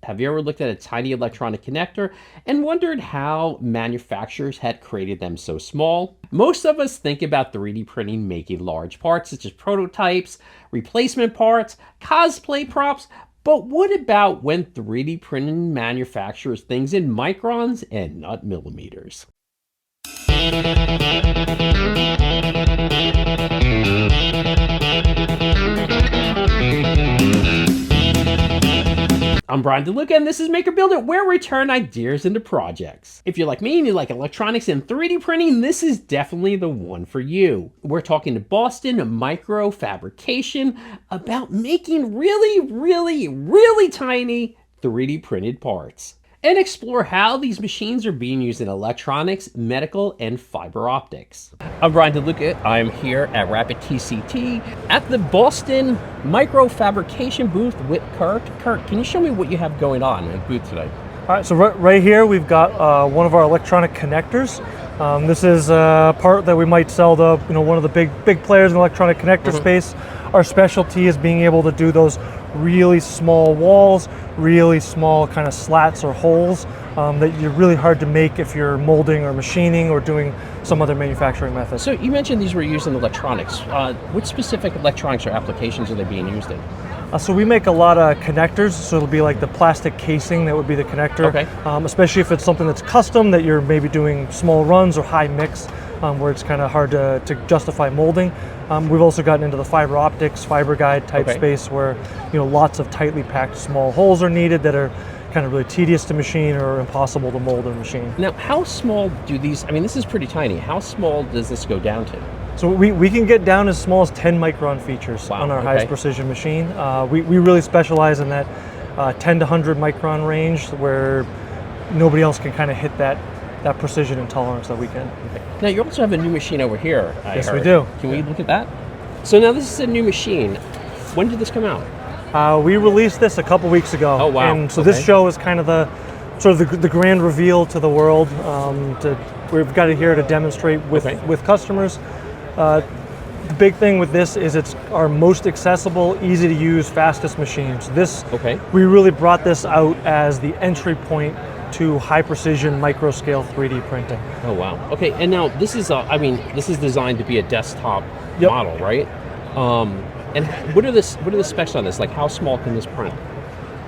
Have you ever looked at a tiny electronic connector and wondered how manufacturers had created them so small? Most of us think about 3D printing making large parts such as prototypes, replacement parts, cosplay props, but what about when 3D printing manufactures things in microns and not millimeters? I'm Brian DeLuca, and this is MakerBuildIt, where we turn ideas into projects. If you're like me and you like electronics and 3D printing, this is definitely the one for you. We're talking to Boston Micro Fabrication about making really tiny 3D printed parts, and explore how these machines are being used in electronics, medical, and fiber optics. I'm Brian DeLuca. I'm here at Rapid TCT at the Boston Micro Fabrication booth with Kurt. Kurt, can you show me what you have going on at the booth today? All right, so right here we've got one of our electronic connectors. This is a part that we might sell to one of the big players in the electronic connector space. Our specialty is being able to do those really small walls, really small kind of slats or holes that you're really hard to make if you're molding or machining or doing some other manufacturing method. So you mentioned these were used in electronics. Which specific electronics or applications are they being used in? So we make a lot of connectors, so it'll be like the plastic casing that would be the connector, especially if it's something that's custom that you're maybe doing small runs or high mix, where it's kind of hard to justify molding. We've also gotten into the fiber optics, fiber guide type space where lots of tightly packed small holes are needed that are kind of really tedious to machine or impossible to mold or machine. Now, how small do these, I mean, this is pretty tiny. How small does this go down to? So we can get down as small as 10 micron features on our highest precision machine. We really specialize in that 10 to 100 micron range where nobody else can kind of hit that precision and tolerance that we can. Now you also have a new machine over here, Yes, we do. Can we look at that? So now this is a new machine. When did this come out? We released this a couple weeks ago. Oh, wow. And so this show is kind of the grand reveal to the world. We've got it here to demonstrate with customers. The big thing with this is it's our most accessible, easy to use, fastest machine. So we really brought this out as the entry point to high precision micro scale 3D printing. Oh wow. Okay, and now this is this is designed to be a desktop model, right? And what are the specs on this? Like how small can this print?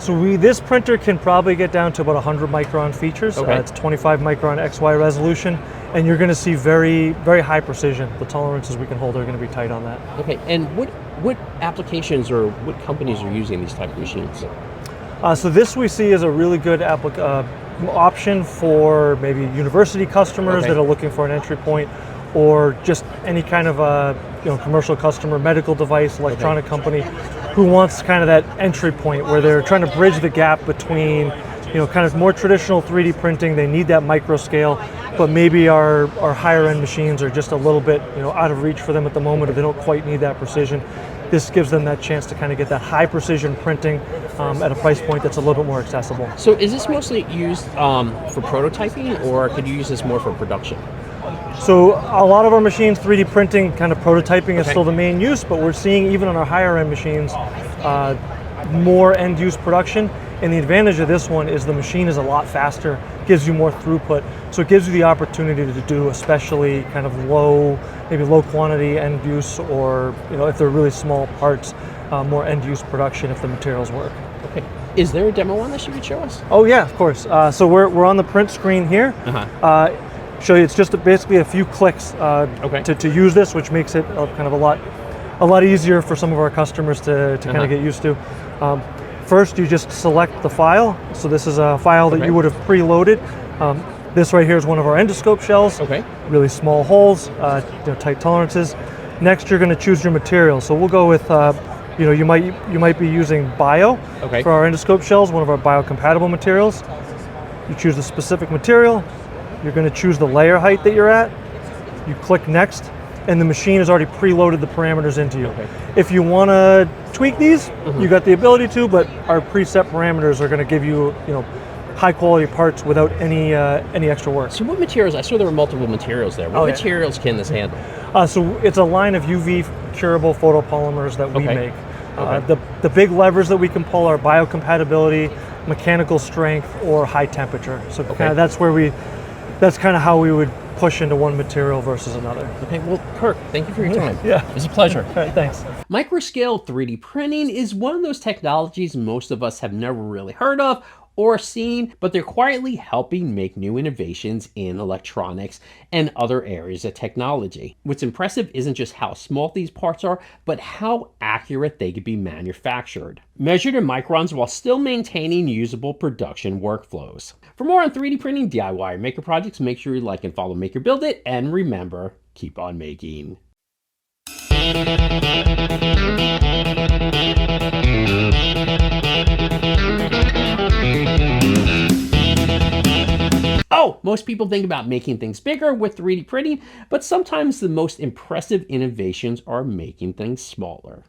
So this printer can probably get down to about 100 micron features. It's 25 micron XY resolution, and you're going to see very high precision. The tolerances we can hold are going to be tight on that. Okay, and what applications or what companies are using these type of machines? So this we see as a really good option for maybe university customers that are looking for an entry point, or just any kind of commercial customer, medical device, electronic company who wants kind of that entry point where they're trying to bridge the gap between kind of more traditional 3D printing. They need that micro scale, but maybe our higher end machines are just a little bit out of reach for them at the moment, or they don't quite need that precision. This gives them that chance to kind of get that high precision printing at a price point that's a little bit more accessible. So is this mostly used for prototyping, or could you use this more for production? So a lot of our machines, 3D printing, kind of prototyping is still the main use, but we're seeing even on our higher end machines, more end use production. And the advantage of this one is the machine is a lot faster, gives you more throughput. So it gives you the opportunity to do especially kind of maybe low quantity end use, or if they're really small parts, more end use production if the materials work. Okay. Is there a demo on this you could show us? Oh yeah, of course. So we're on the print screen here. Show you, it's just basically a few clicks to use this, which makes it kind of a lot easier for some of our customers to kind of get used to. First, you just select the file. So this is a file that you would have preloaded. This right here is one of our endoscope shells. Really small holes, tight tolerances. Next, you're going to choose your material. So we'll go with, you might be using bio for our endoscope shells, one of our biocompatible materials. You choose the specific material. You're going to choose the layer height that you're at. You click next, and the machine has already preloaded the parameters into you. If you want to tweak these, you got the ability to, but our preset parameters are going to give you, high quality parts without any extra work. So what materials? I saw there were multiple materials there. What materials can this handle? So it's a line of UV curable photopolymers that we make. The big levers that we can pull are biocompatibility, mechanical strength or high temperature. So Okay. kind of that's kind of how we would push into one material versus another. Okay, well, Kirk, thank you for your time. Yeah. It was a pleasure. All right, thanks. Microscale 3D printing is one of those technologies most of us have never really heard of or seen, but they're quietly helping make new innovations in electronics and other areas of technology. What's impressive isn't just how small these parts are, but how accurate they can be manufactured, measured in microns while still maintaining usable production workflows. For more on 3D printing, DIY, or maker projects, make sure you like and follow MakerBuildIt, and remember, keep on making. Oh, most people think about making things bigger with 3D printing, but sometimes the most impressive innovations are making things smaller.